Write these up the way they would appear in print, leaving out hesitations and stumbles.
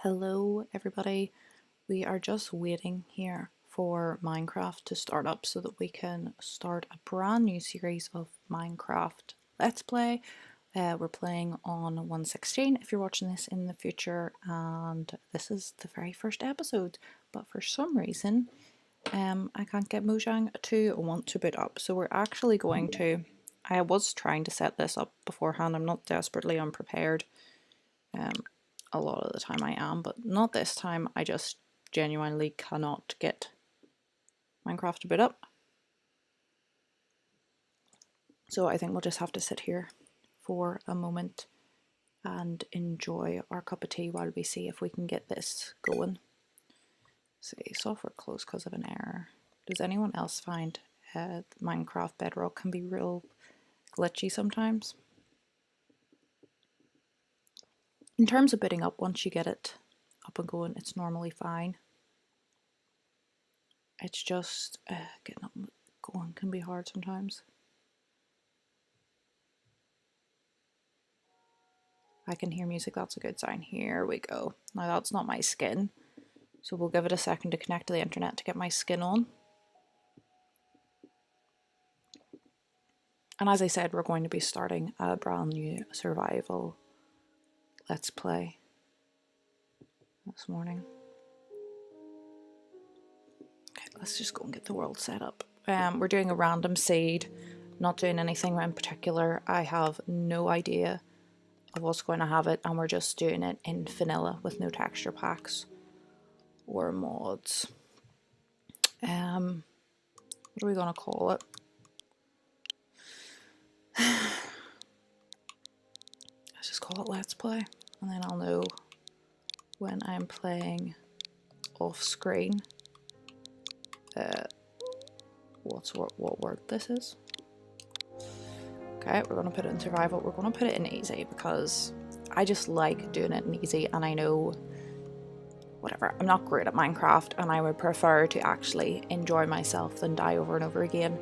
Hello everybody, we are just waiting here for Minecraft to start up so that we can start a brand new series of Minecraft Let's Play. We're playing on 1.16 if you're watching this in the future, and this is the very first episode, but for some reason I can't get Mojang to want to boot up, so we're actually going to, I was trying to set this up beforehand, I'm not desperately unprepared. A lot of the time I am, but not this time. I just genuinely cannot get Minecraft to boot up. So I think we'll just have to sit here for a moment and enjoy our cup of tea while we see if we can get this going. See, software closed because of an error. Does anyone else find Minecraft Bedrock can be real glitchy sometimes? In terms of booting up, once you get it up and going, it's normally fine. It's just getting up and going can be hard sometimes. I can hear music, that's a good sign. Here we go. Now that's not my skin, so we'll give it a second to connect to the internet to get my skin on. And as I said, we're going to be starting a brand new survival Let's Play this morning. Okay, let's just go and get the world set up. We're doing a random seed, not doing anything in particular. I have no idea of what's going to have it, and we're just doing it in vanilla with no texture packs or mods. What are we gonna call it? Let's just call it Let's Play, and then I'll know when I'm playing off screen what word this is. Okay, we're gonna put it in survival. We're gonna put it in easy because I just like doing it in easy, and I know, whatever, I'm not great at Minecraft and I would prefer to actually enjoy myself than die over and over again.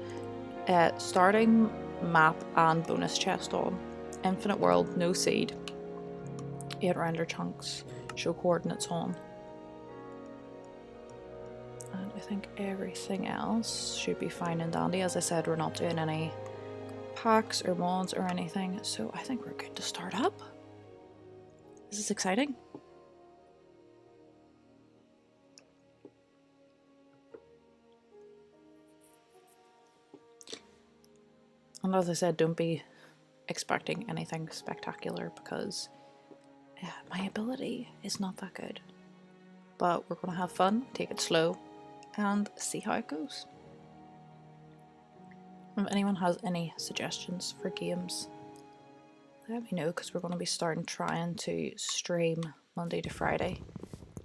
Starting map and bonus chest on. Infinite world, no seed. 8 render chunks, show coordinates on. And I think everything else should be fine and dandy. As I said, we're not doing any packs or mods or anything, so I think we're good to start up. This is exciting. And as I said, don't be expecting anything spectacular because my ability is not that good. But we're going to have fun, take it slow, and see how it goes. If anyone has any suggestions for games, let me know, because we're going to be trying to stream Monday to Friday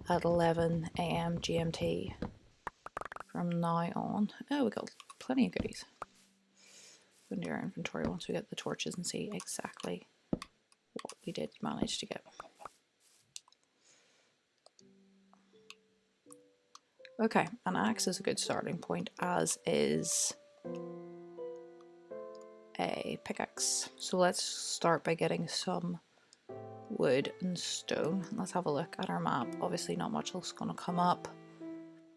at 11 AM GMT from now on. Oh, we got plenty of goodies. Go into our inventory once we get the torches and see exactly what we did manage to get. Okay, an axe is a good starting point, as is a pickaxe. So let's start by getting some wood and stone. Let's have a look at our map. Obviously not much else is going to come up.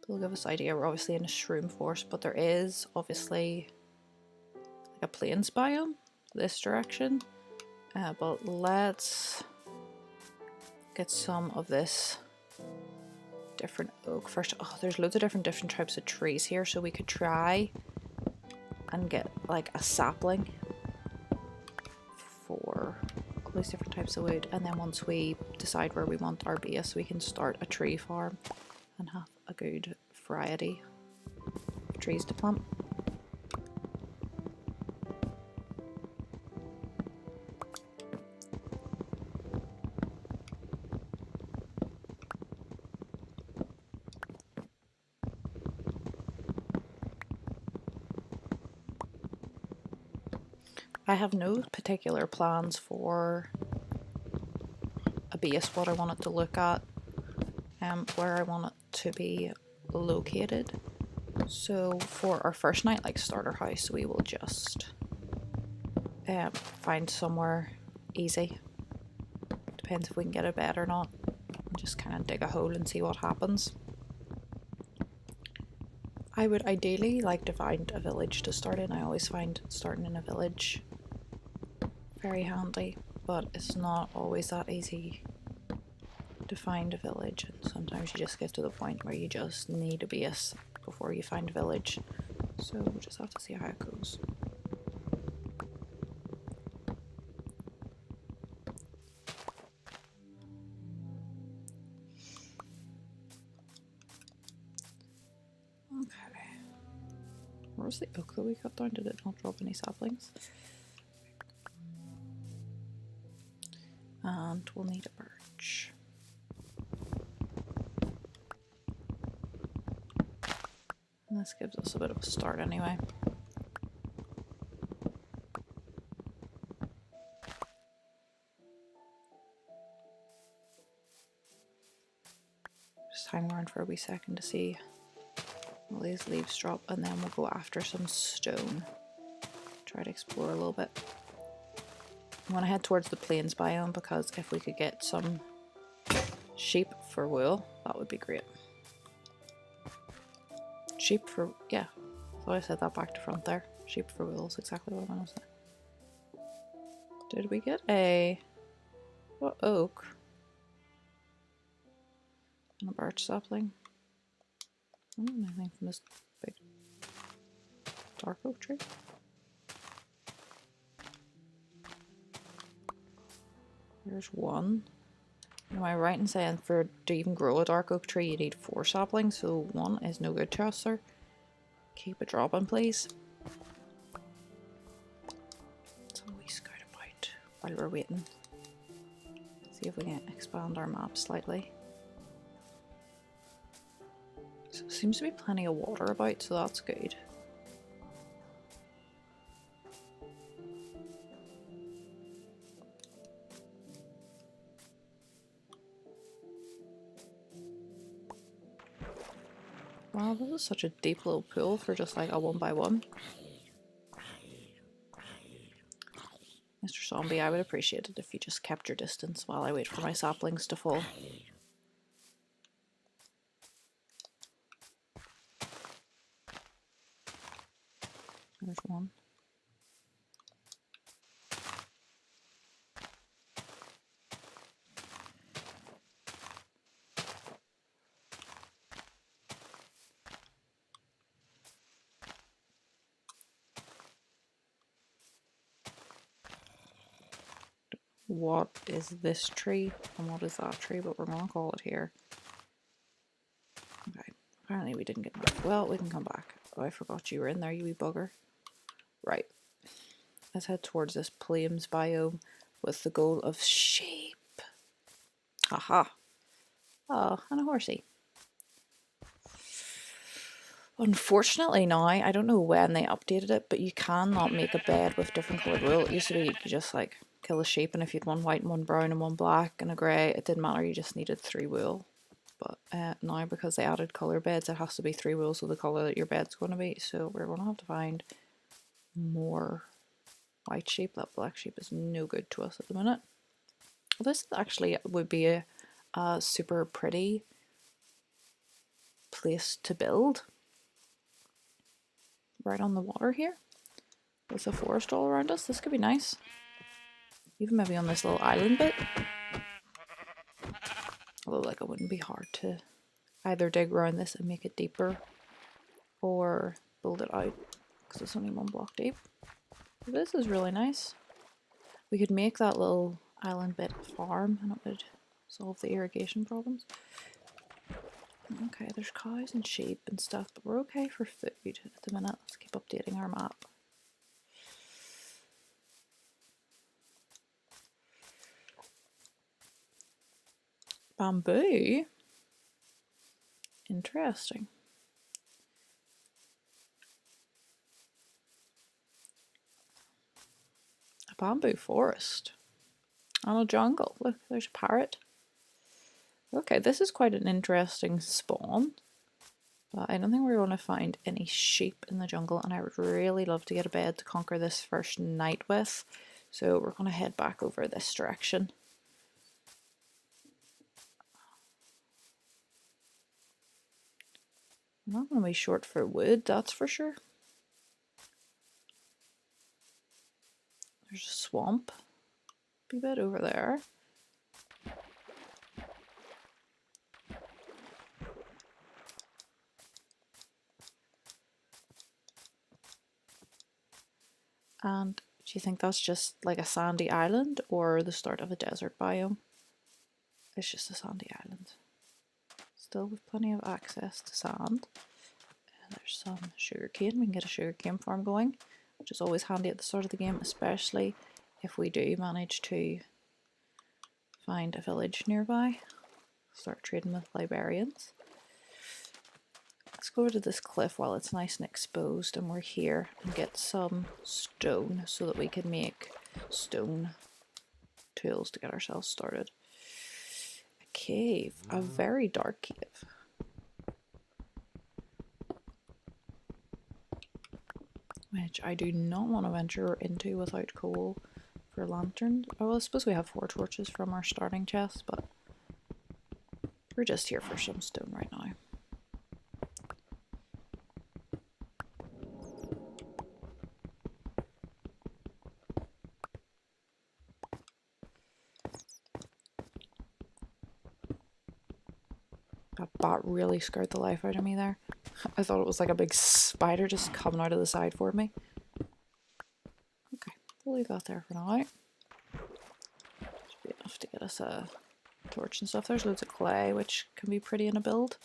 It'll give us an idea. We're obviously in a shroom forest, but there is obviously like a plains biome this direction. But let's get some of this different oak first. Oh, there's loads of different types of trees here, so we could try and get like a sapling for all these different types of wood, and then once we decide where we want our base, we can start a tree farm and have a good variety of trees to plant. I have no particular plans for a base, what I want it to look at, where I want it to be located. So for our first night, like starter house, we will just find somewhere easy. Depends if we can get a bed or not. just kind of dig a hole and see what happens. I would ideally like to find a village to start in. I always find starting in a village very handy, but it's not always that easy to find a village, and sometimes you just get to the point where you just need a base before you find a village. So we'll just have to see how it goes. Okay. Where's the oak that we cut down? Did it not drop any saplings? And we'll need a birch. And this gives us a bit of a start anyway. Just hang around for a wee second to see all these leaves drop, and then we'll go after some stone. Try to explore a little bit. I want to head towards the plains biome because if we could get some sheep for wool, that would be great. Sheep for, yeah, I thought I said that back to front there. Sheep for wool is exactly what I want to say. Did we get a oak and a birch sapling? Anything from this big dark oak tree? There's one. Am I right in saying to even grow a dark oak tree you need 4 saplings, so 1 is no good to us, sir? Keep it dropping, please. So we scout about while we're waiting. See if we can expand our map slightly. So there seems to be plenty of water about, so that's good. Wow, this is such a deep little pool for just like a 1x1. Mr. Zombie, I would appreciate it if you just kept your distance while I wait for my saplings to fall. There's one. What is this tree and what is that tree, but we're gonna call it here. Okay, apparently we didn't get enough. Well, we can come back. Oh, I forgot you were in there, you wee bugger. Right, let's head towards this plains biome with the goal of sheep. Aha. Oh, and a horsey. Unfortunately now, I don't know when they updated it, but you cannot make a bed with different coloured wool. It used to be you could just like kill a sheep, and if you had 1 white and 1 brown and 1 black and a grey, it didn't matter, you just needed 3 wool. But now, because they added colour beds, it has to be 3 wools of the colour that your bed's going to be. So we're going to have to find more white sheep. That black sheep is no good to us at the minute. This actually would be a super pretty place to build. Right on the water here. There's a forest all around us. This could be nice. Even maybe on this little island bit. Although, like, it wouldn't be hard to either dig around this and make it deeper or build it out because it's only 1 block deep. This is really nice. We could make that little island bit a farm and it would solve the irrigation problems. Okay, there's cows and sheep and stuff, but we're okay for food at the minute. Let's keep updating our map. Bamboo? Interesting. A bamboo forest. And a jungle. Look, there's a parrot. Okay, this is quite an interesting spawn. But I don't think we're going to find any sheep in the jungle, and I would really love to get a bed to conquer this first night with. So we're going to head back over this direction. I'm not going to be short for wood, that's for sure. There's a swamp. Be a bit over there. And do you think that's just like a sandy island or the start of a desert biome? It's just a sandy island. Still with plenty of access to sand. And there's some sugarcane. We can get a sugarcane farm going, which is always handy at the start of the game, especially if we do manage to find a village nearby. Start trading with librarians. Let's go to this cliff while it's nice and exposed and we're here and get some stone so that we can make stone tools to get ourselves started. A cave, a very dark cave. Which I do not want to venture into without coal for lanterns. Oh, well, I suppose we have 4 torches from our starting chest, but we're just here for some stone right now. That bat really scared the life out of me there. I thought it was like a big spider just coming out of the side for me. Okay, we'll leave that there for now. Should be enough to get us a torch and stuff. There's loads of clay, which can be pretty in a build.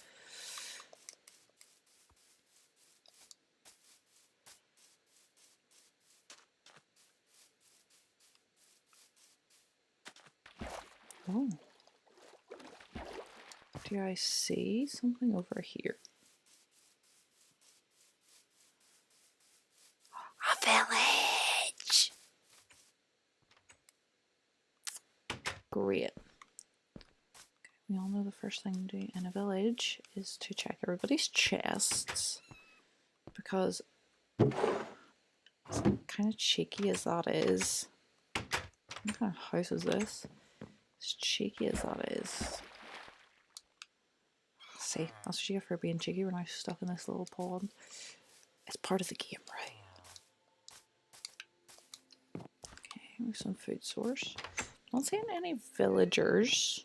Oh. Do I see something over here? A village! Great. We all know the first thing to do in a village is to check everybody's chests, because as kind of cheeky as that is, what kind of house is this? As cheeky as that is. See, that's what you get for being cheeky. We're now stuck in this little pond. It's part of the game, right? Okay, here's some food source. Not seeing any villagers.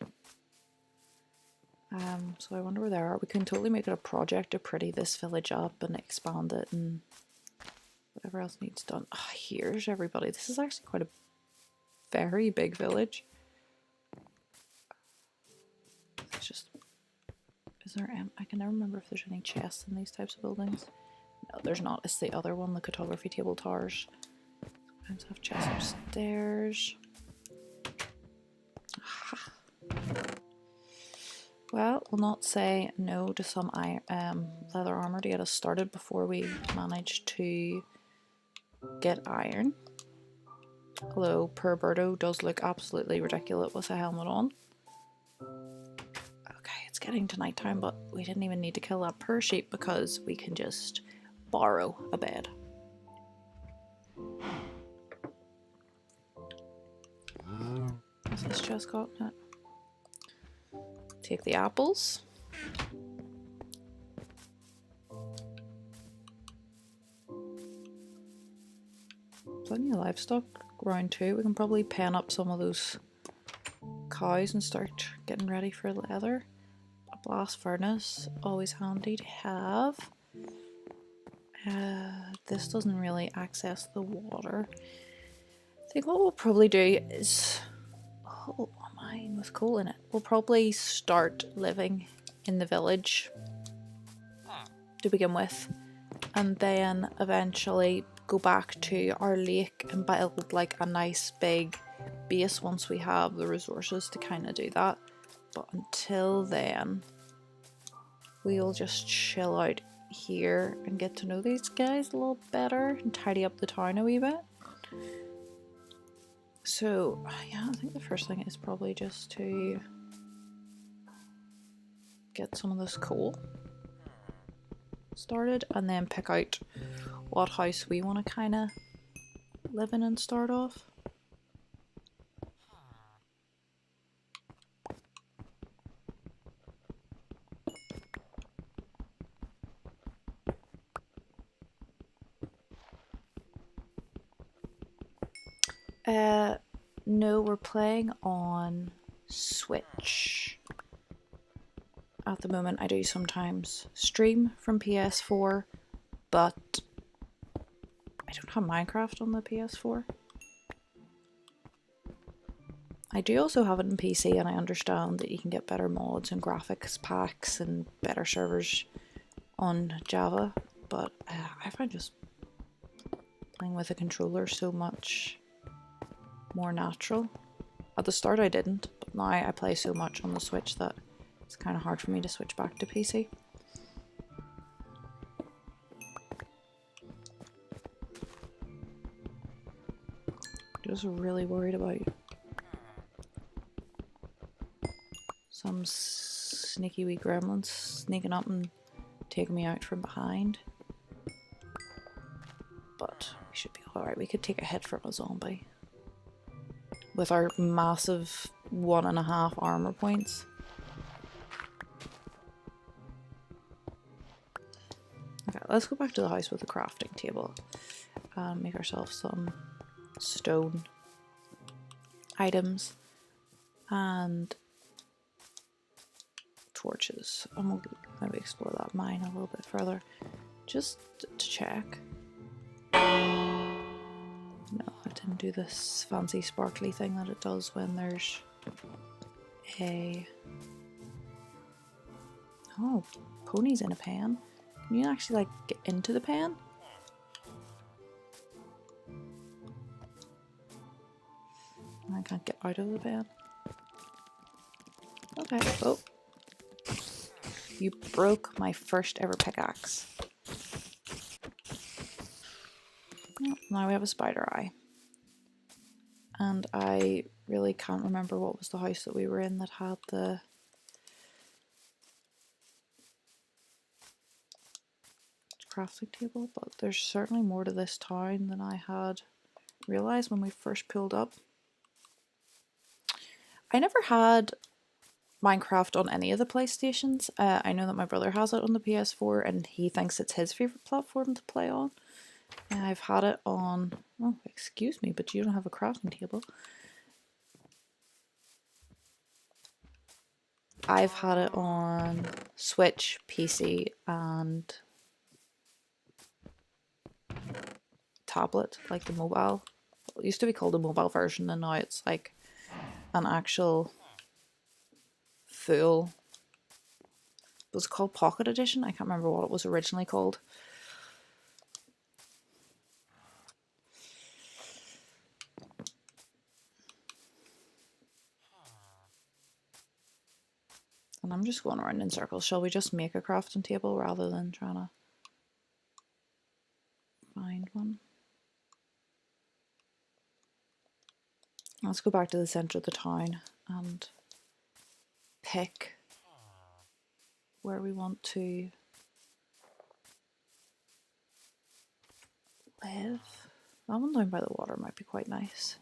So I wonder where they are. We can totally make it a project to pretty this village up and expand it and whatever else needs done. Ah, here's everybody. This is actually quite a very big village. It's just, is there, I can never remember if there's any chests in these types of buildings. No, there's not. It's the other one, the cartography table towers. Sometimes have chests upstairs. Aha. Well, we'll not say no to some leather armor to get us started before we manage to get iron. Although poor Birdo does look absolutely ridiculous with a helmet on. Okay, it's getting to nighttime, but we didn't even need to kill that poor sheep because we can just borrow a bed. What's this chest got? No. Take the apples. Plenty of livestock around too. We can probably pen up some of those cows and start getting ready for leather. A blast furnace, always handy to have. This doesn't really access the water. I think what we'll probably do is, oh, a mine with coal in it. We'll probably start living in the village to begin with, and then eventually go back to our lake and build like a nice big base once we have the resources to kind of do that. But until then, we'll just chill out here and get to know these guys a little better and tidy up the town a wee bit. So yeah, I think the first thing is probably just to get some of this coal started and then pick out what house we want to kind of live in and start off. No, we're playing on Switch. At the moment, I do sometimes stream from PS4, but I don't have Minecraft on the PS4. I do also have it in PC, and I understand that you can get better mods and graphics packs and better servers on Java, but I find just playing with a controller so much more natural. At the start I didn't, but now I play so much on the Switch that it's kind of hard for me to switch back to PC. Just really worried about some sneaky wee gremlins sneaking up and taking me out from behind. But we should be alright. We could take a hit from a zombie with our massive 1.5 armor points. Okay, let's go back to the house with the crafting table and make ourselves some stone items and torches, and we'll maybe explore that mine a little bit further just to check. No, I didn't do this fancy sparkly thing that it does when there's a... Oh, ponies in a pen. Can you actually like get into the pen? I can't get out of the pen. Okay. Oh. You broke my first ever pickaxe. Oh, now we have a spider eye. And I really can't remember what was the house that we were in that had the... crafting table, but there's certainly more to this town than I had realised when we first pulled up. I never had Minecraft on any of the PlayStations. I know that my brother has it on the PS4 and he thinks it's his favourite platform to play on. I've had it on... Oh, excuse me, but you don't have a crafting table. I've had it on Switch, PC and tablet, like the mobile. It used to be called a mobile version and now it's like an actual full... It was called Pocket Edition. I can't remember what it was originally called. And I'm just going around in circles. Shall we just make a crafting table rather than trying to find one? Let's go back to the centre of the town and pick where we want to live. That one down by the water might be quite nice.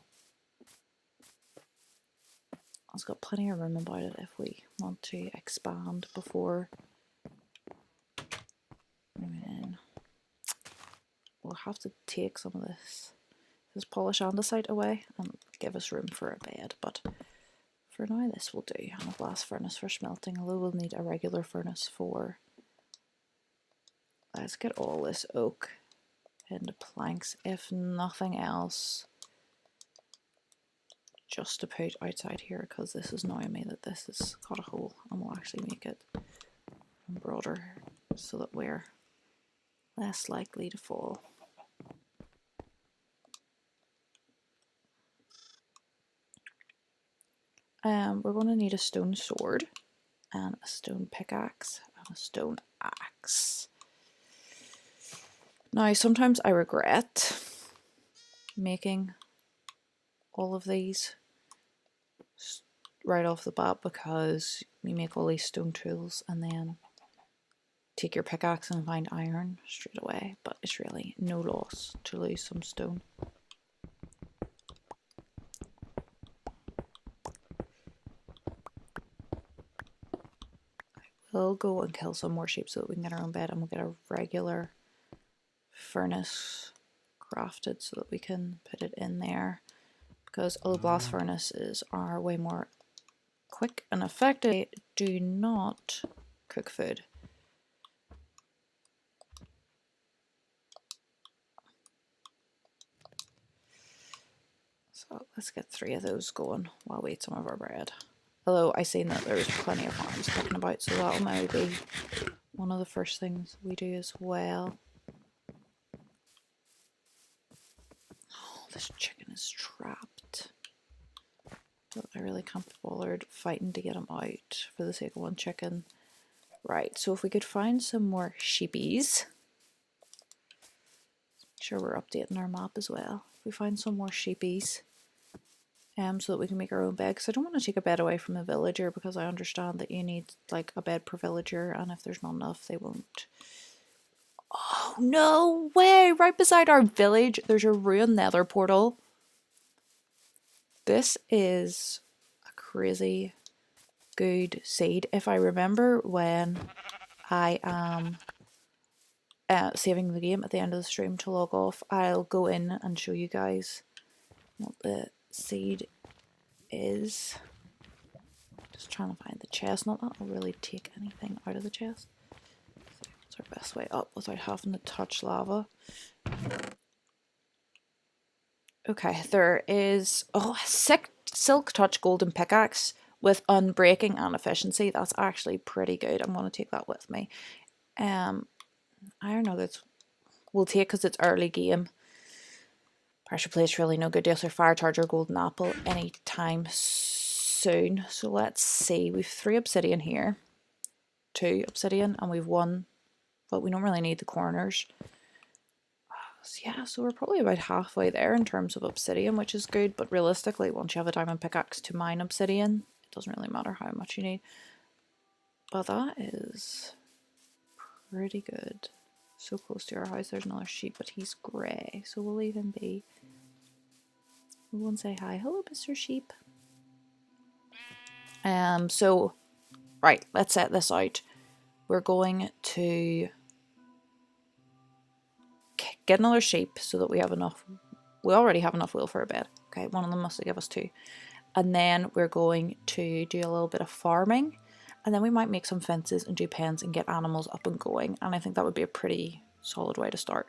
It's got plenty of room about it if we want to expand before moving in. We'll have to take some of this polish andesite away and give us room for a bed, but for now this will do. And a blast furnace for smelting, although we'll need a regular furnace for... Let's get all this oak into planks, if nothing else, just to put outside here, because this is annoying me that this has got a hole, and we'll actually make it broader so that we're less likely to fall. We're going to need a stone sword and a stone pickaxe and a stone axe. Now sometimes I regret making all of these right off the bat, because you make all these stone tools and then take your pickaxe and find iron straight away, but it's really no loss to lose some stone. We'll go and kill some more sheep so that we can get our own bed, and we'll get a regular furnace crafted so that we can put it in there. because although blast furnaces are way more quick and effective, they do not cook food. So let's get 3 of those going while we eat some of our bread. Although I seen that there's plenty of farms kicking about, so that'll maybe be one of the first things we do as well. Oh, this chicken is trapped. But I really can't be bothered fighting to get him out for the sake of one chicken. Right, so if we could find some more sheepies. Make sure we're updating our map as well. If we find some more sheepies. So that we can make our own bed, because I don't want to take a bed away from a villager, because I understand that you need like a bed per villager, and if there's not enough they won't. Oh no way! Right beside our village there's a ruined Nether Portal. This is a crazy good seed. If I remember when I am saving the game at the end of the stream to log off, I'll go in and show you guys what the seed is. Just trying to find the chest. Not that I'll really take anything out of the chest. So what's our best way up without having to touch lava? Okay, there is a silk touch golden pickaxe with unbreaking and efficiency. That's actually pretty good. I'm going to take that with me. Iron nuggets we'll take because it's early game. Pressure plate's really no good. Deals or fire charger golden apple anytime soon. So let's see. We've 3 obsidian here, 2 obsidian, and we've 1, but we don't really need the corners. So yeah, so we're probably about halfway there in terms of obsidian, which is good, but realistically once you have a diamond pickaxe to mine obsidian, it doesn't really matter how much you need. But that is pretty good. So close to our house. There's another sheep, but he's grey, so we'll leave him be. We won't say hi. Hello, Mr. Sheep. So right, let's set this out. We're going to get another sheep so that we have enough. We already have enough wool for a bed. Okay, one of them must give us 2. And then we're going to do a little bit of farming, and then we might make some fences and do pens and get animals up and going, and I think that would be a pretty solid way to start.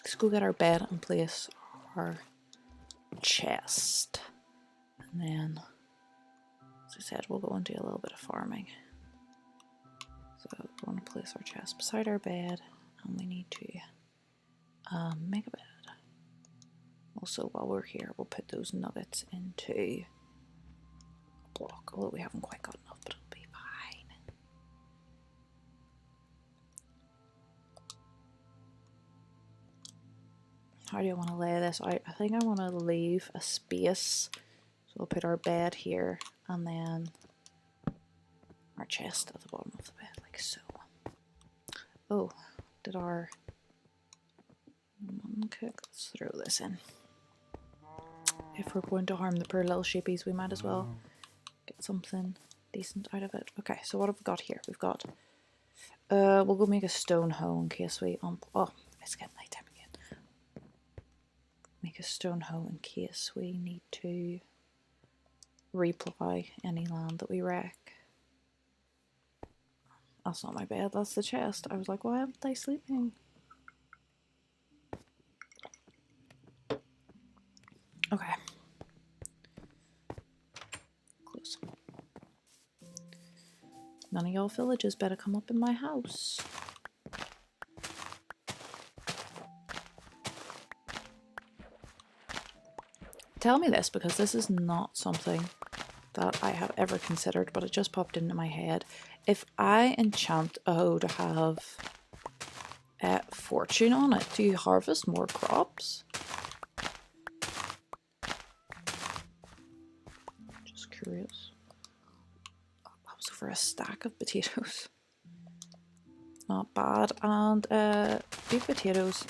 Let's go get our bed and place our chest, and then, as I said, we'll go and do a little bit of farming. So we want to place our chest beside our bed, and we need to make a bed. Also, while we're here, we'll put those nuggets into a block, although we haven't quite got enough, but it'll be fine. How do I want to lay this out? I think I want to leave a space, so we'll put our bed here, and then our chest at the bottom of the bed, like so. Oh, did our mutton cook? Let's throw this in. If we're going to harm the poor little sheepies, we might as well get something decent out of it. Okay, so what have we got here? We've got, we'll go make a stone hoe in case we, oh, it's getting night time again. Make a stone hoe in case we need to replow any land that we wreck. That's not my bed, that's the chest. I was like, why aren't they sleeping? Okay. Close. None of y'all villagers better come up in my house. Tell me this, because this is not something that I have ever considered, but it just popped into my head. If I enchant a hoe to have fortune on it, do you harvest more crops? Just curious. Oh, that was over a stack of potatoes. Not bad. And big potatoes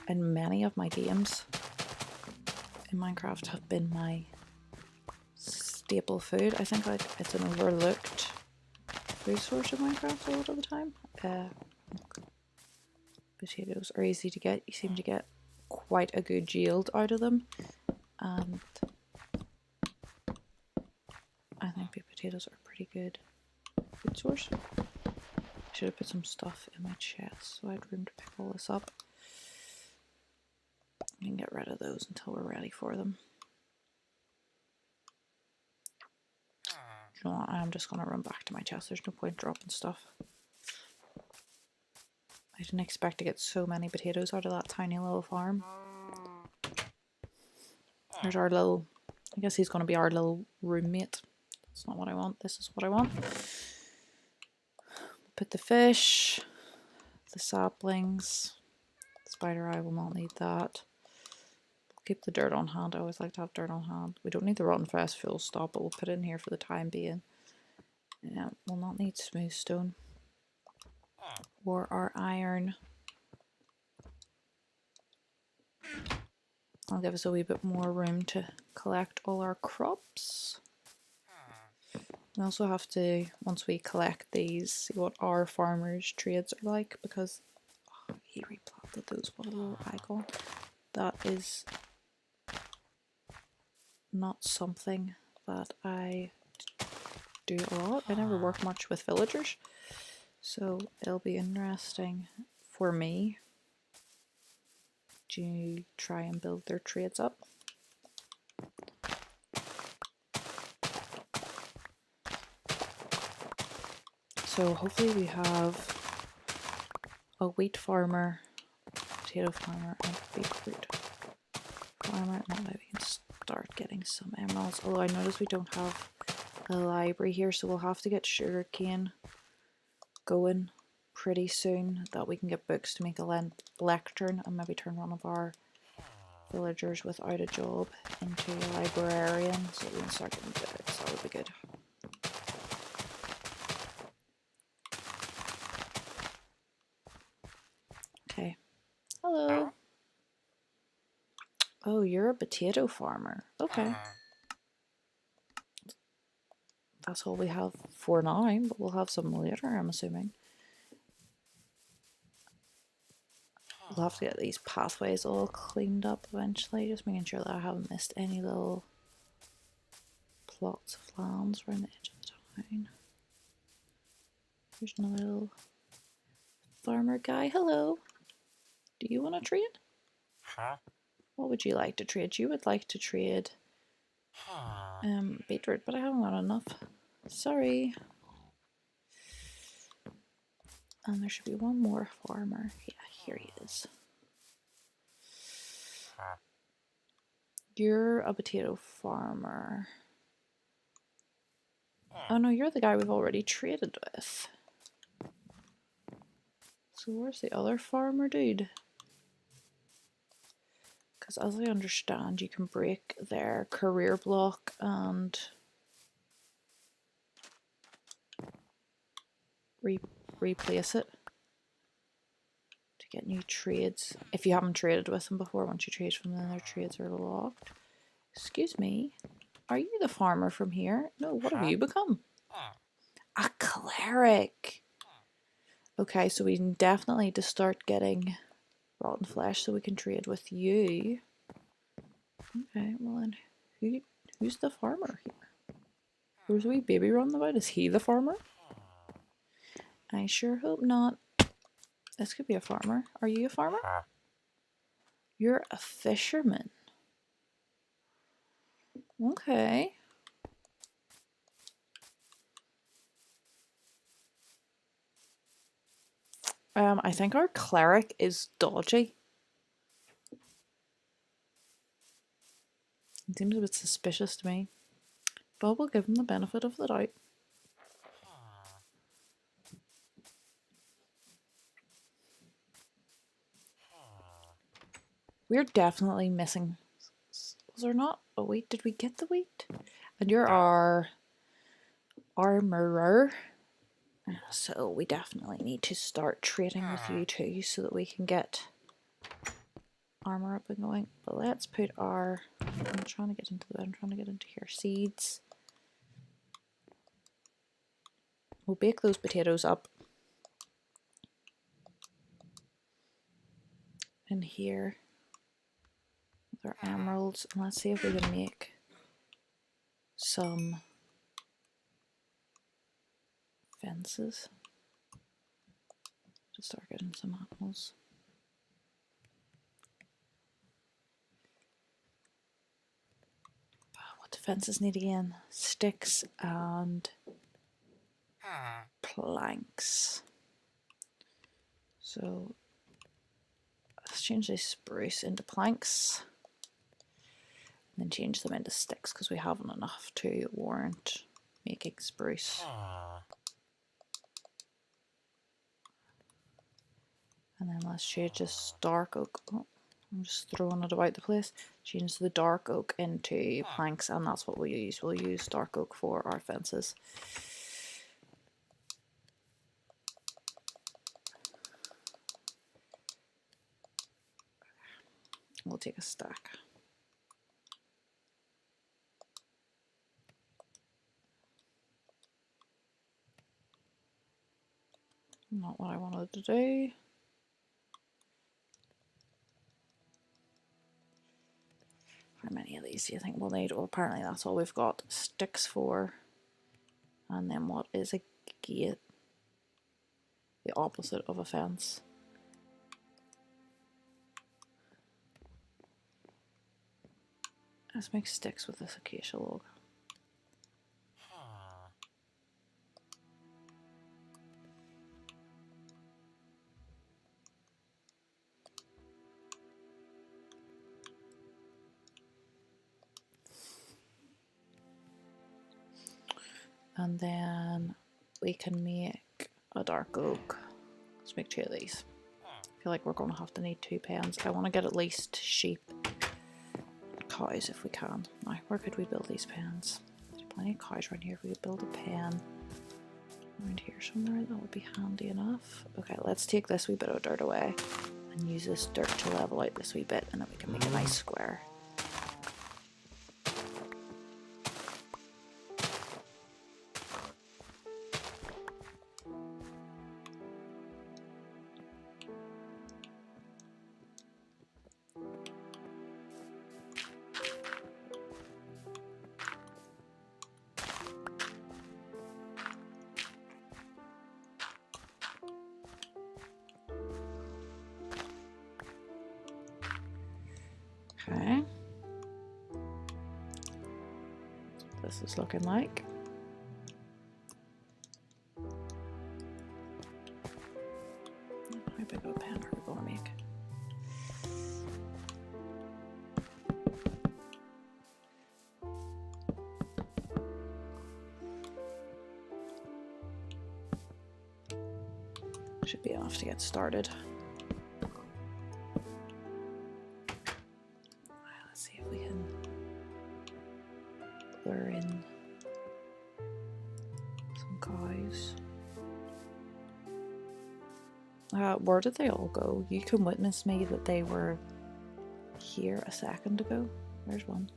in many of my games in Minecraft have been my staple food. I think like it's an overlooked food source in Minecraft a lot of the time. Potatoes are easy to get. You seem to get quite a good yield out of them, and I think big potatoes are a pretty good food source. I should have put some stuff in my chest so I had room to pick all this up. I can get rid of those until we're ready for them. You know what? I'm just going to run back to my chest. There's no point dropping stuff. I didn't expect to get so many potatoes out of that tiny little farm. There's our little, I guess he's going to be our little roommate. That's not what I want. This is what I want. Put the fish, the saplings, the spider eye will not need that. We'll keep the dirt on hand. I always like to have dirt on hand. We don't need the rotten flesh full stop, but we'll put it in here for the time being. Yeah, we'll not need smooth stone or our iron. I'll give us a wee bit more room to collect all our crops. We also have to, once we collect these, see what our farmers' trades are like, because he replanted those. What a little icon. That is not something that I do a lot. I never work much with villagers, so it'll be interesting for me to try and build their trades up. So hopefully we have a wheat farmer, potato farmer, and beetroot farmer, and that way we can start getting some emeralds. Although I notice we don't have a library here, so we'll have to get sugarcane going pretty soon, that we can get books to make a lectern and maybe turn one of our villagers without a job into a librarian, so we can start getting books. That would be good. Okay. Hello. Oh, you're a potato farmer. Okay. That's all we have for now, but we'll have some later, I'm assuming. We'll have to get these pathways all cleaned up eventually, just making sure that I haven't missed any little plots of lands around the edge of the town. There's another little farmer guy. Hello. Do you want to trade? What would you like to trade? You would like to trade beetroot, but I haven't got enough. Sorry. And there should be one more farmer. Yeah, here he is. You're a potato farmer. Oh no, you're the guy we've already traded with. So where's the other farmer dude? Because as I understand, you can break their career block and replace it to get new trades. If you haven't traded with them before, once you trade from them, their trades are locked. Excuse me, are you the farmer from here? No, what have you become? A cleric. Okay, so we definitely need to start getting rotten flesh so we can trade with you. Okay, well then, who's the farmer here? There's a wee baby running about. Is he the farmer? I sure hope not. This could be a farmer. Are you a farmer? You're a fisherman. Okay. I think our cleric is dodgy. It seems a bit suspicious to me. But we'll give him the benefit of the doubt. We're definitely missing. Was there not a wheat? Did we get the wheat? And you're our armorer. So we definitely need to start trading with you too so that we can get armor up and going. But let's put our, I'm trying to get into here, seeds. We'll bake those potatoes up in here with our emeralds, and let's see if we can make some fences to start getting some animals. What do fences need again? Sticks and planks. So let's change this spruce into planks and then change them into sticks because we haven't enough to warrant making spruce. And then let's change this dark oak. Oh, I'm just throwing it about the place. Change the dark oak into planks, and that's what we'll use. We'll use dark oak for our fences. We'll take a stack. Not what I wanted to do. How many of these do you think we'll need? Well, apparently that's all we've got sticks for. And then what is a gate? The opposite of a fence. Let's make sticks with this acacia log. And then we can make a dark oak. Let's make 2 of these. I feel like we're going to have to need 2 pens. I want to get at least sheep and cows if we can. Now, where could we build these pens? There's plenty of cows around here. If we could build a pen around here somewhere, that would be handy enough. Okay, let's take this wee bit of dirt away and use this dirt to level out this wee bit, and then we can make a nice square. Okay. This is looking like. How big of a pen are we going to make? Should be enough to get started. Let's see if we can lure in some cows. Where did they all go? You can witness me that they were here a second ago. There's one.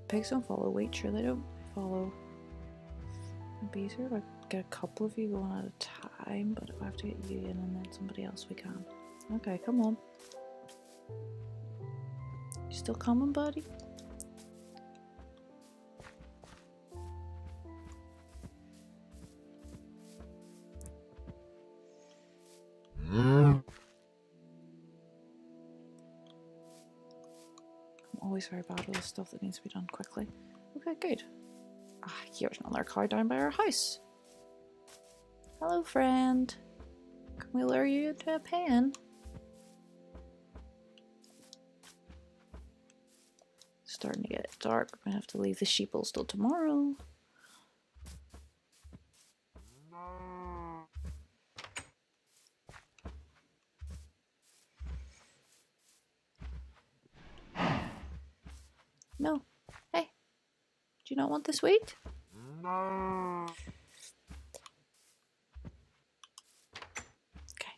Pigs don't follow wheat, sure they don't. They follow bees here. I get a couple of you going at a time, but if I have to get you in and then somebody else, we can. Okay, come on. You still coming, buddy? I'm always very bad with stuff that needs to be done quickly. Okay, good. Ah, here's another cow down by our house. Hello, friend. Can we lure you into a pen? Starting to get dark. We're gonna have to leave the sheeple till tomorrow. No. Hey, do you not want this wheat? No. Okay.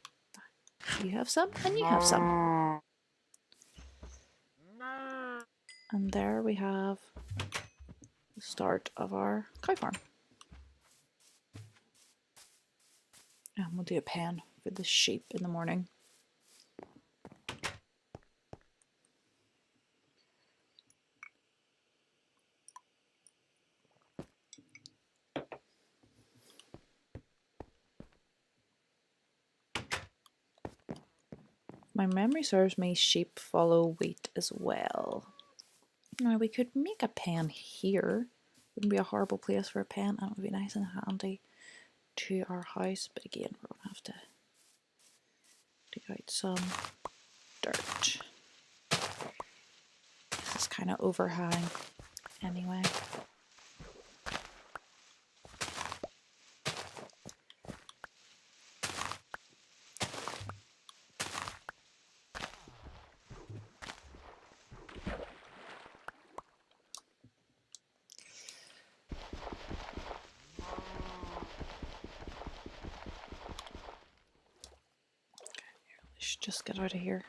You have some, and you have some. And there we have the start of our cow farm. We'll do a pen for the sheep in the morning. My memory serves me, sheep follow wheat as well. Now we could make a pen here. Wouldn't be a horrible place for a pen, and it would be nice and handy to our house. But again, we're gonna have to dig out some dirt. This is kind of overhang anyway. Let's just get out of here.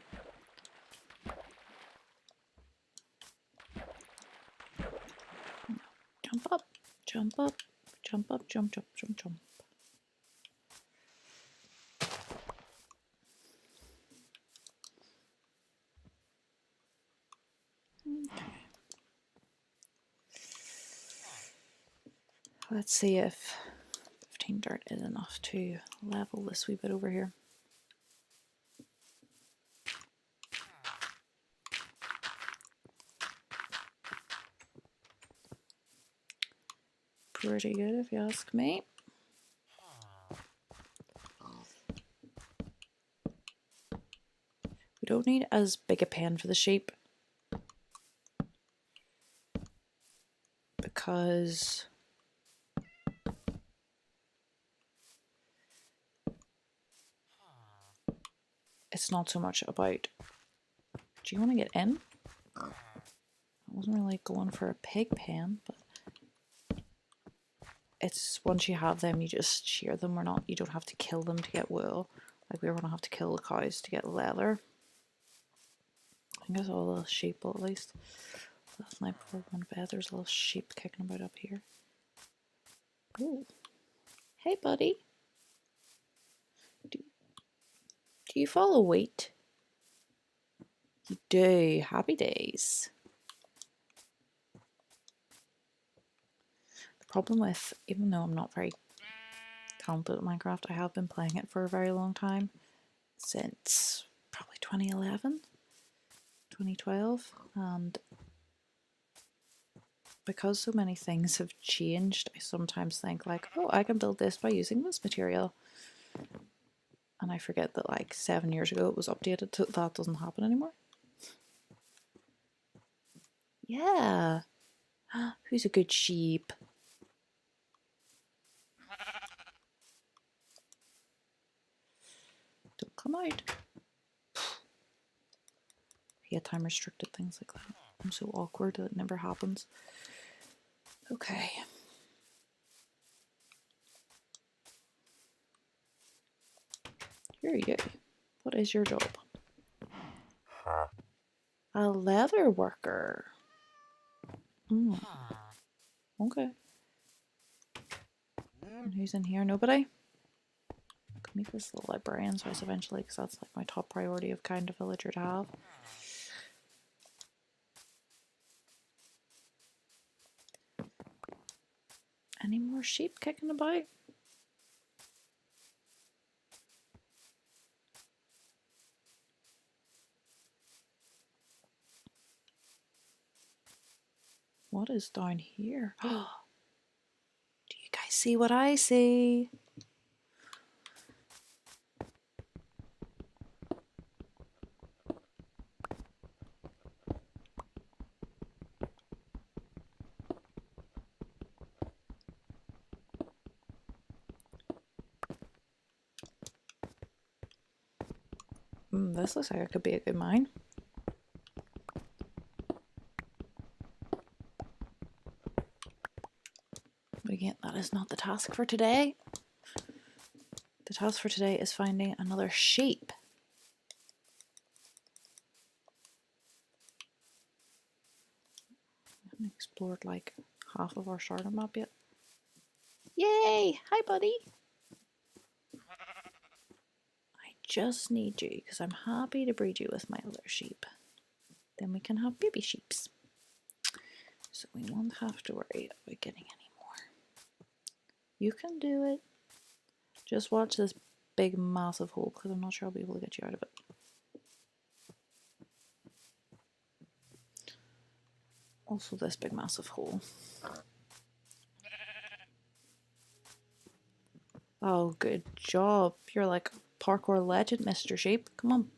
Jump up, jump up, jump up, jump, jump, jump, jump. Okay. Let's see if 15 dirt is enough to level this wee bit over here. Pretty good if you ask me. We don't need as big a pen for the sheep because it's not so much about, do you want to get in? I wasn't really going for a pig pen, but it's once you have them, you just shear them. You don't have to kill them to get wool. Like we were gonna have to kill the cows to get leather. I guess all the sheep will at least. Last night before we went to bed, there's a little sheep kicking about up here. Ooh. Hey buddy. Do you follow wheat? You do. Happy days. The problem with, even though I'm not very talented at Minecraft, I have been playing it for a very long time. Since probably 2011, 2012, and because so many things have changed, I sometimes think like, oh, I can build this by using this material. And I forget that like 7 years ago it was updated so that doesn't happen anymore. Yeah. Who's a good sheep? Don't come out. Yeah, time restricted things like that. I'm so awkward that it never happens. Okay. Here you go. What is your job? A leather worker. Okay. And who's in here? Nobody? I could make this the librarian's house eventually because that's like my top priority of kind of villager to have. Any more sheep kicking about? What is down here? Do you guys see what I see? This looks like it could be a good mine. But again, that is not the task for today. The task for today is finding another sheep. I haven't explored like half of our starter map yet. Yay! Hi, buddy. just need you because I'm happy to breed you with my other sheep. Then we can have baby sheeps. So we won't have to worry about getting any more. You can do it. Just watch this big massive hole because I'm not sure I'll be able to get you out of it. Also this big massive hole. Oh, good job. You're like parkour legend, Mr. Sheep. Come on.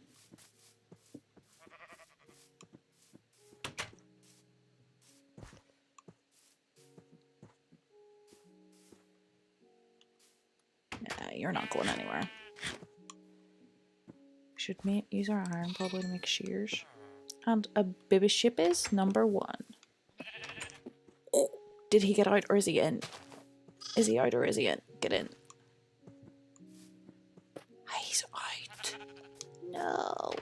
Yeah, you're not going anywhere. We should use our iron probably to make shears. And a baby sheep is number 1. Oh, did he get out or is he in? Is he out or is he in? Get in. He's out. No.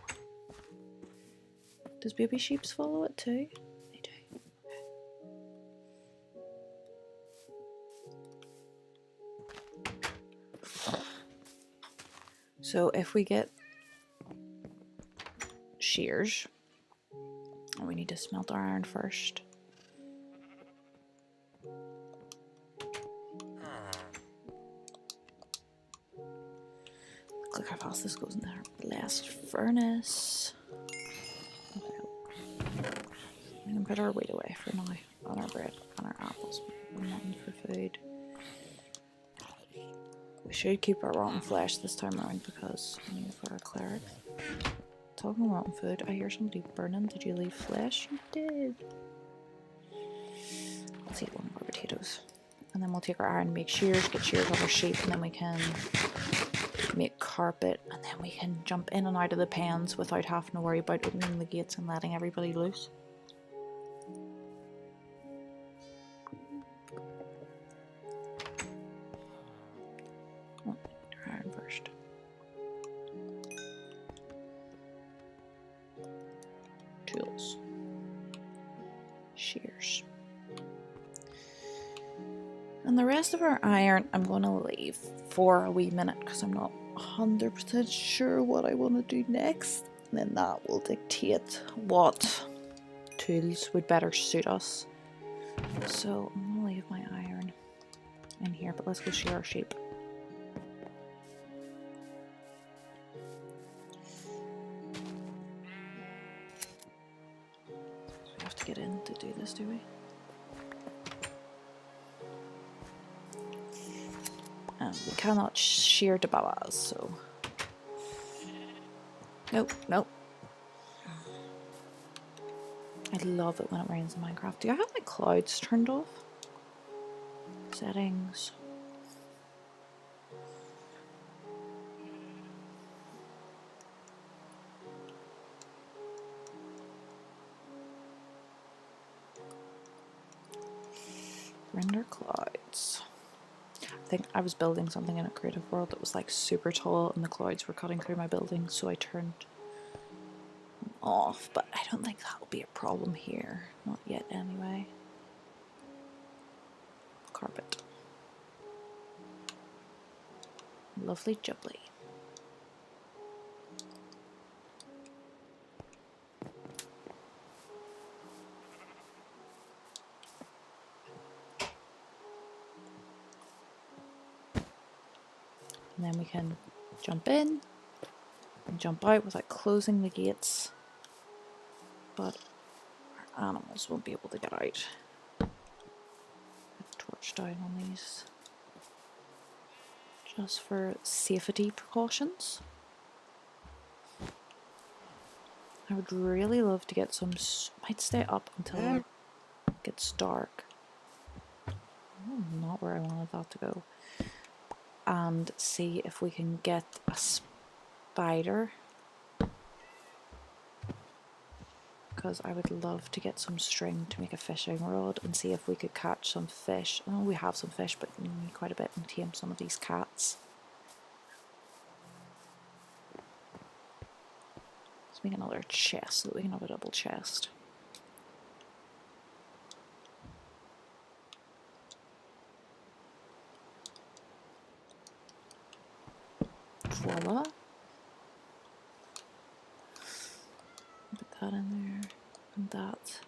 Does baby sheeps follow it too? They do. So if we get shears, we need to smelt our iron first. Look how fast this goes in there. Blast furnace. Okay. We can put our weight away for now. On our bread, on our apples. Nothing for food. We should keep our rotten flesh this time around because we need it for our cleric. Talking about rotten food, I hear somebody burning. Did you leave flesh? You did. Let's eat one of our potatoes. And then we'll take our iron and make shears, get shears off our sheep, and then we can make carpet, and then we can jump in and out of the pens without having to worry about opening the gates and letting everybody loose. Oh, iron first. Tools. Shears. And the rest of our iron I'm going to leave for a wee minute because I'm not 100% sure what I want to do next. And then that will dictate what tools would better suit us. So I'm going to leave my iron in here, but let's go shear our sheep. We have to get in to do this, do we? We cannot shear the babas, so... Nope, nope. I love it when it rains in Minecraft. Do I have my clouds turned off? Settings. Render clouds. I think I was building something in a creative world that was like super tall and the clouds were cutting through my building, so I turned them off, but I don't think that'll be a problem here. Not yet anyway. Carpet. Lovely jubbly. And then we can jump in and jump out without closing the gates. But our animals won't be able to get out. Put a torch down on these. Just for safety precautions. I would really love to get some... might stay up until it gets dark. Oh, not where I wanted that to go. And see if we can get a spider. Because I would love to get some string to make a fishing rod and see if we could catch some fish. I know we have some fish, but we need quite a bit and tame some of these cats. Let's make another chest so that we can have a double chest. Voila. that in there, and that,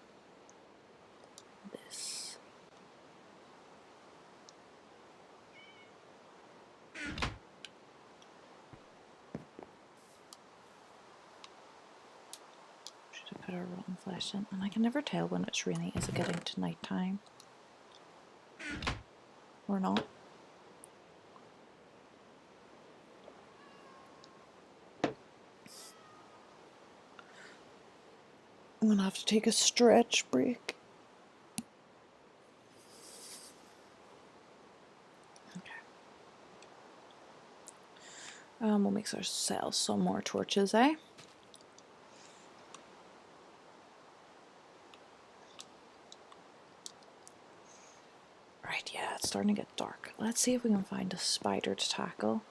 this. Should have put our rotten flesh in, and I can never tell when it's really, is it getting to night time or not? I'm gonna have to take a stretch break. Okay. We'll make ourselves some more torches, eh? Right, yeah, it's starting to get dark. Let's see if we can find a spider to tackle.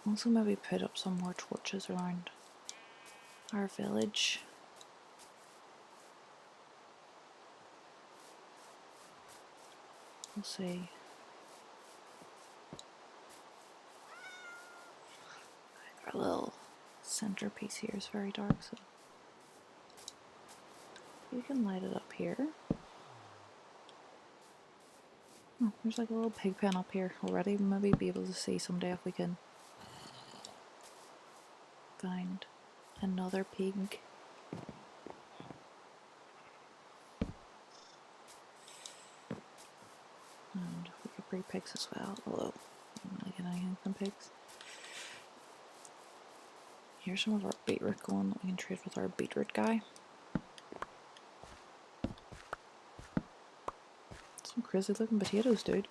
Also maybe put up some more torches around our village. We'll see. Our little centerpiece here is very dark, so you can light it up here. Oh, there's like a little pig pen up here already. Maybe be able to see someday if we can find another pig. And we could breed pigs as well, although I don't really get anything from pigs. Here's some of our beetroot going that we can trade with our beetroot guy. Some crazy looking potatoes, dude.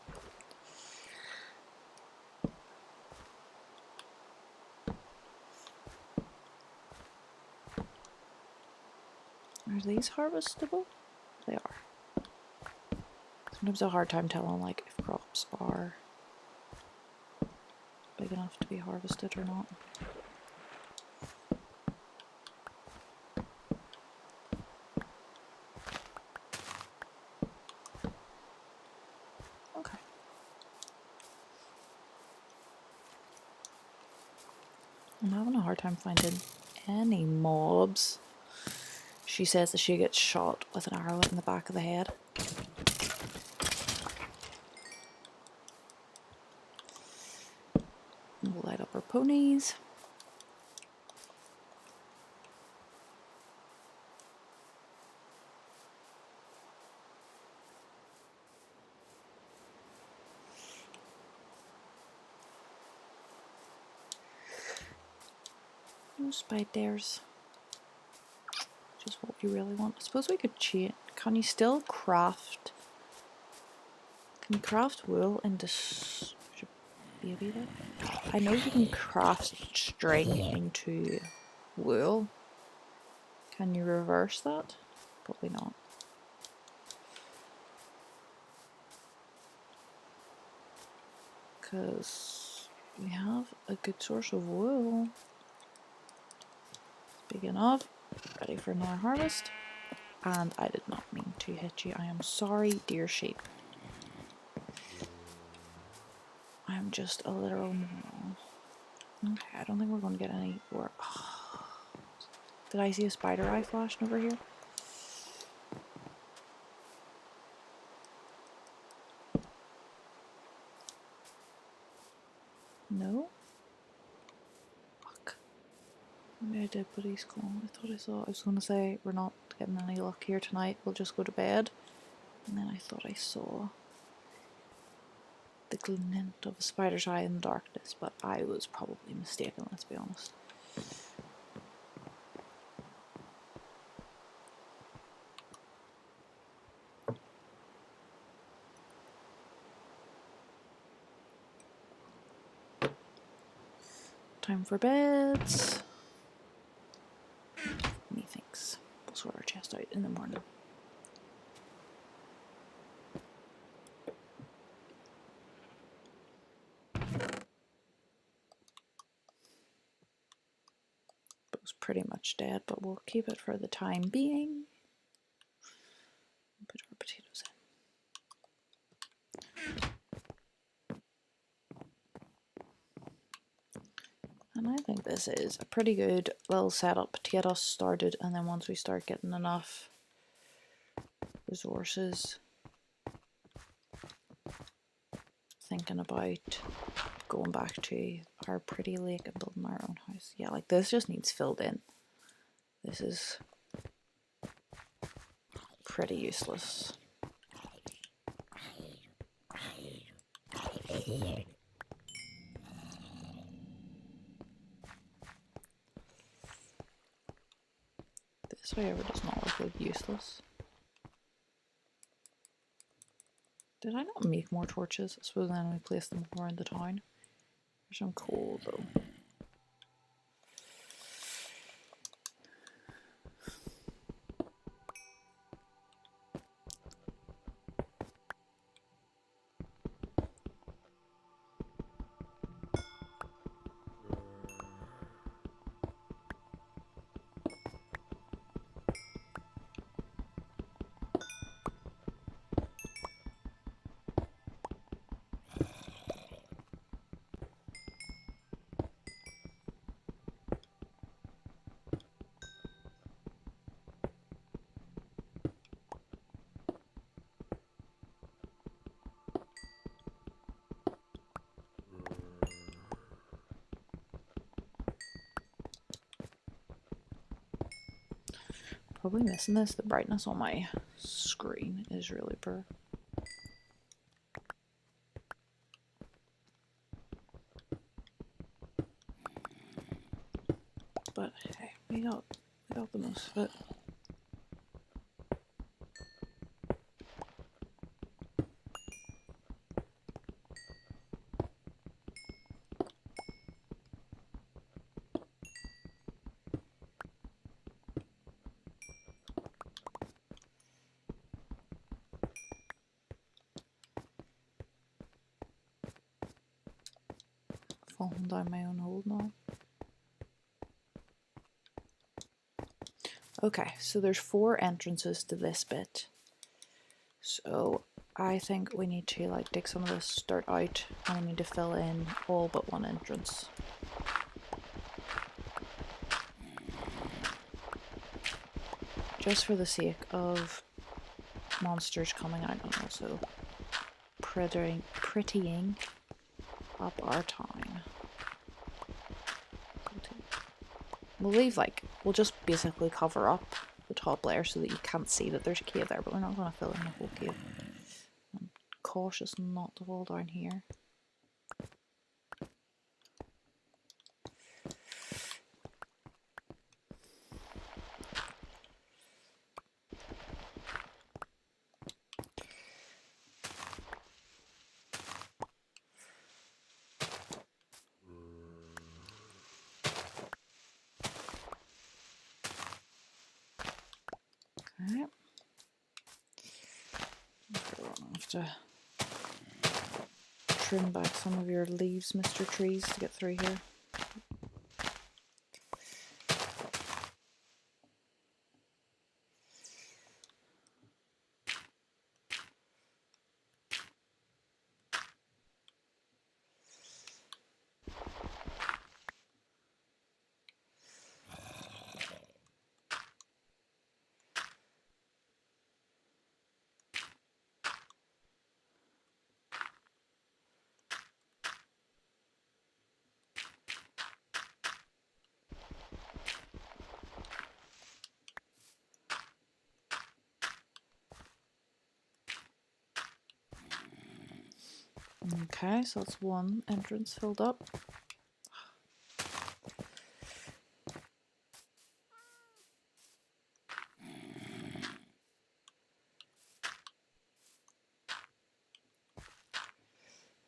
Are these harvestable? They are. Sometimes I have a hard time telling like if crops are big enough to be harvested or not. Okay. I'm having a hard time finding any mobs. She says that she gets shot with an arrow in the back of the head. We'll light up our ponies. No spiders. Just what we really want. I suppose we could cheat. Can you still craft? Can you craft wool into baby there? I know you can craft string into wool. Can you reverse that? Probably not. Because we have a good source of wool. Speaking of, ready for another harvest. And I did not mean to hit you. I am sorry, dear sheep. I'm just a literal moron. Okay, I don't think we're going to get any work. Did I see a spider eye flashing over here? No? Fuck. Maybe I did, but he's gone. I thought I saw. I was going to say, we're not getting any luck here tonight. We'll just go to bed. And then I thought I saw the glint of a spider's eye in the darkness, but I was probably mistaken, let's be honest. Time for beds. Methinks we'll sort our chest out in the morning. It was pretty much dead, but we'll keep it for the time being. Put our potatoes in. And I think this is a pretty good little setup to get us started, and then once we start getting enough resources, thinking about going back to our pretty lake and building our own house. Yeah, like this just needs filled in. This is pretty useless. This, however, does not look like useless. Did I not make more torches? I suppose then we place them more in the town. There's some coal though. Probably missing this. The brightness on my screen is really poor. But hey, we got the most of it. Falling down my own hole now. Okay, so there's 4 entrances to this bit. So I think we need to like dig some of this dirt out and we need to fill in all but 1 entrance. Just for the sake of monsters coming out and also prettying up our town. We'll just basically cover up the top layer so that you can't see that there's a cave there, but we're not going to fill in the whole cave. I'm cautious not to fall down here. Okay. I'll have to trim back some of your leaves, Mr. Trees, to get through here. Okay, so that's 1 entrance filled up.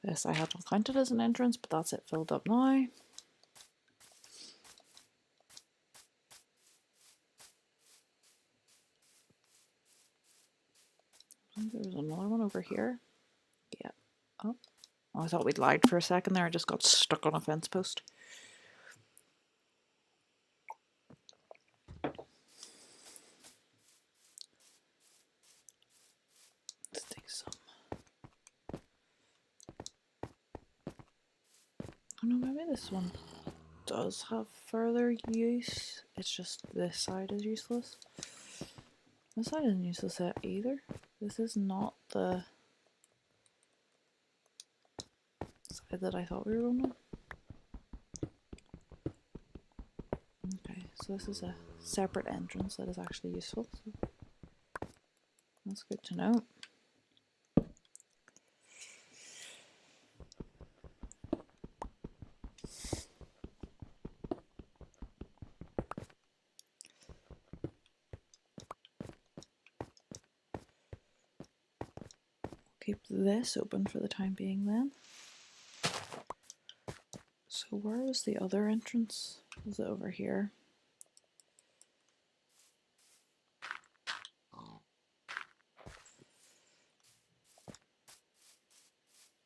This I had not counted as an entrance, but that's it filled up now. I think there was another one over here. Yeah. Oh, I thought we'd lied for a second there. I just got stuck on a fence post. Let's take some. Oh no, maybe this one does have further use. It's just this side is useless. This side isn't useless either. This is not the side that I thought we were going on. Okay, so this is a separate entrance that is actually useful. So that's good to know. Keep this open for the time being then. So where was the other entrance? Was it over here?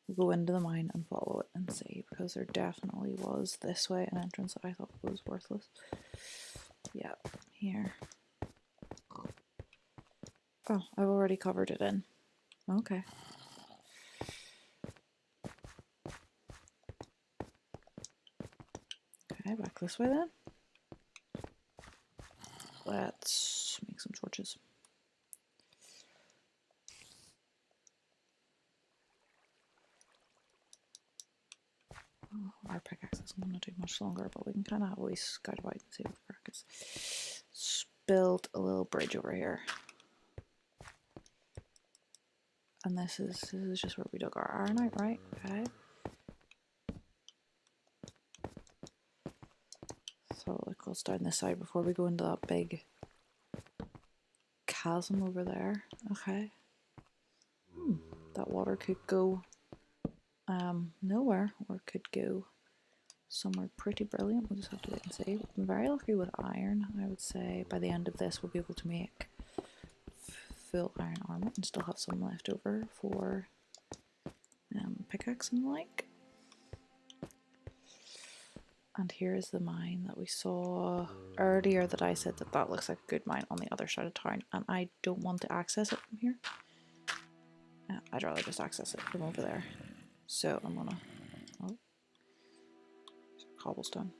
We'll go into the mine and follow it and see, because there definitely was this way an entrance that I thought was worthless. Yeah, here. Oh, I've already covered it in. Okay. Okay, back this way then. Let's make some torches. Oh, our pickaxe isn't going to do much longer, but we can kind of always scout about and see what the crack is. Build a little bridge over here. And this is just where we dug our iron out, right? Okay. So it goes down this side before we go into that big chasm over there. Okay. That water could go nowhere, or it could go somewhere pretty brilliant. We'll just have to wait and see. I'm very lucky with iron. I would say by the end of this we'll be able to make full iron armor and still have some left over for pickaxe and the like. And here is the mine that we saw earlier that I said that looks like a good mine on the other side of town, and I don't want to access it from here. I'd rather just access it from over there. So I'm gonna cobblestone.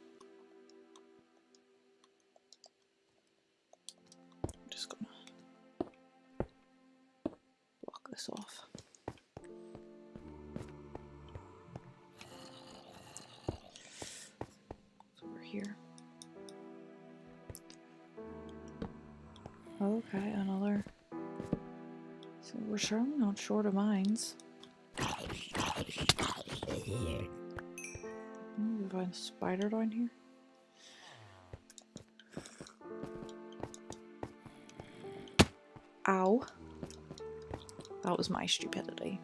I'm just gonna block this off. So we're here. Okay, another. So we're certainly not short of mines. We find a spider down here. Ow. That was my stupidity.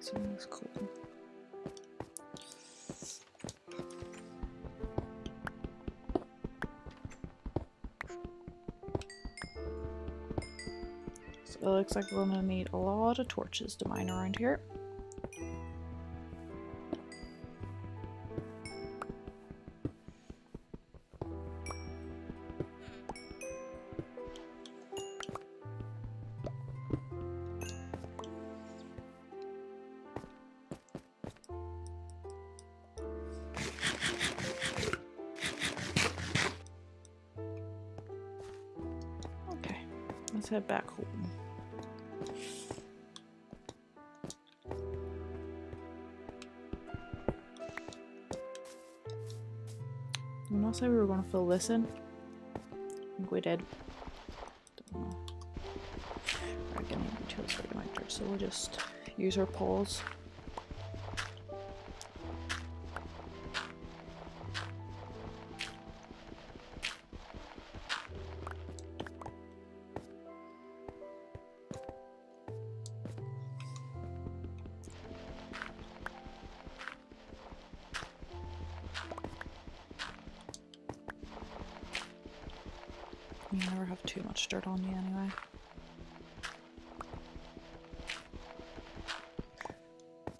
Some of this coal. So it looks like we're gonna need a lot of torches to mine around here. Okay, let's head back home. Did we not say we were going to fill this in? I think we did. Don't know. Right, getting tools for the miner, so we'll just use our paws. You never have too much dirt on you anyway.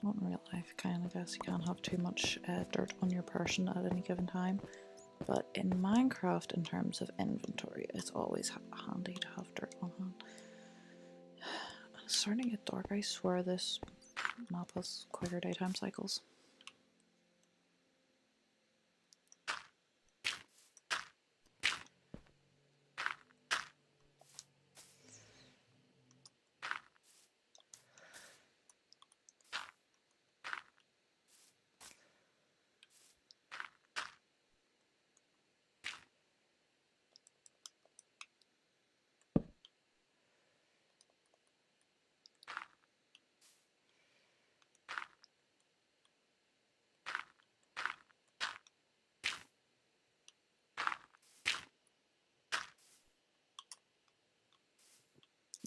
Not in real life, kind of guess you can't have too much dirt on your person at any given time. But in Minecraft, in terms of inventory, it's always handy to have dirt on hand. It's starting to get dark. I swear this map has quicker daytime cycles.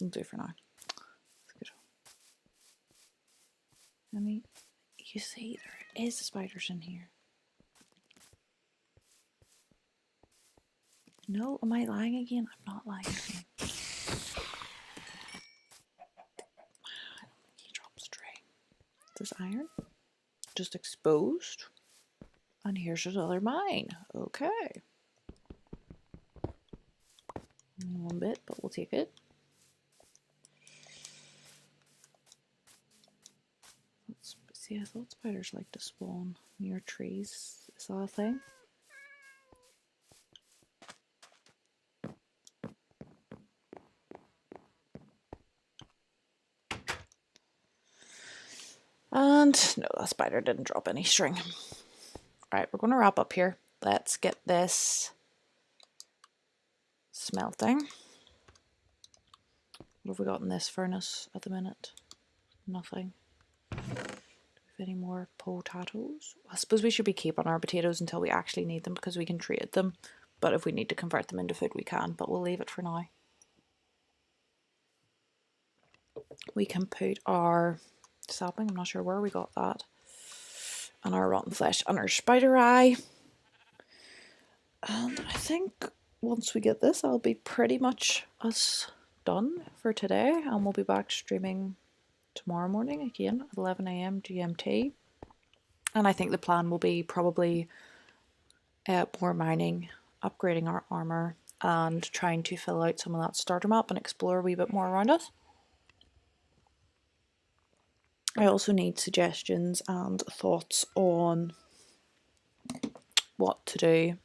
I'll do it for now. That's good. Any, you see, there is spiders in here. No, am I lying again? I'm not lying again. He drops tray. This iron just exposed, and here's another mine. Okay, one bit, but we'll take it. See, I thought spiders like to spawn near trees. Is that a thing? And no, that spider didn't drop any string. Alright, we're going to wrap up here. Let's get this smelting. What have we got in this furnace at the minute? Nothing. Do we have any more potatoes? I suppose we should be keeping our potatoes until we actually need them because we can trade them. But if we need to convert them into food, we can. But we'll leave it for now. We can put our sapling, I'm not sure where we got that, and our rotten flesh and our spider eye. And I think once we get this, I'll be pretty much us done for today, and we'll be back streaming tomorrow morning again at 11 AM GMT. And I think the plan will be probably more mining, upgrading our armor, and trying to fill out some of that starter map and explore a wee bit more around us. I also need suggestions and thoughts on what to do.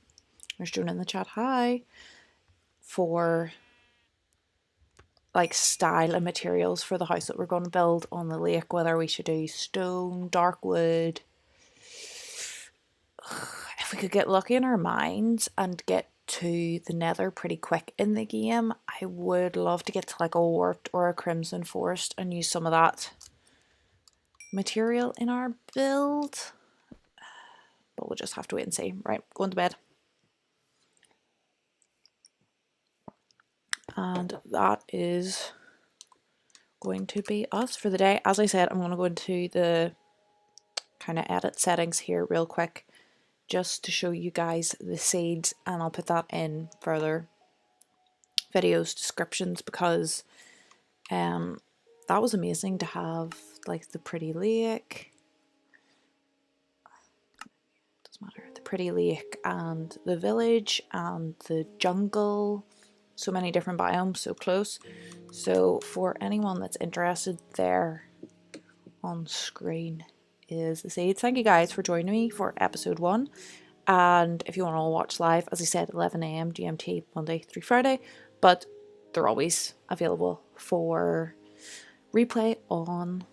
There's Joan in the chat, hi, for like style and materials for the house that we're going to build on the lake, whether we should do stone, dark wood. If we could get lucky in our minds and get to the nether pretty quick in the game, I would love to get to like a warped or a crimson forest and use some of that material in our build. But we'll just have to wait and see. Right, going to bed. And that is going to be us for the day. As I said, I'm going to go into the kind of edit settings here real quick just to show you guys the seeds, and I'll put that in further videos descriptions because that was amazing to have like the pretty lake. Doesn't matter. The pretty lake and the village and the jungle. So many different biomes so close. So for anyone that's interested, there on screen is the seeds. Thank you guys for joining me for episode 1. And if you want to watch live, as I said, 11 AM GMT Monday through Friday, but they're always available for replay on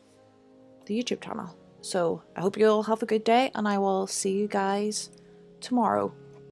the YouTube channel. So I hope you all have a good day, and I will see you guys tomorrow.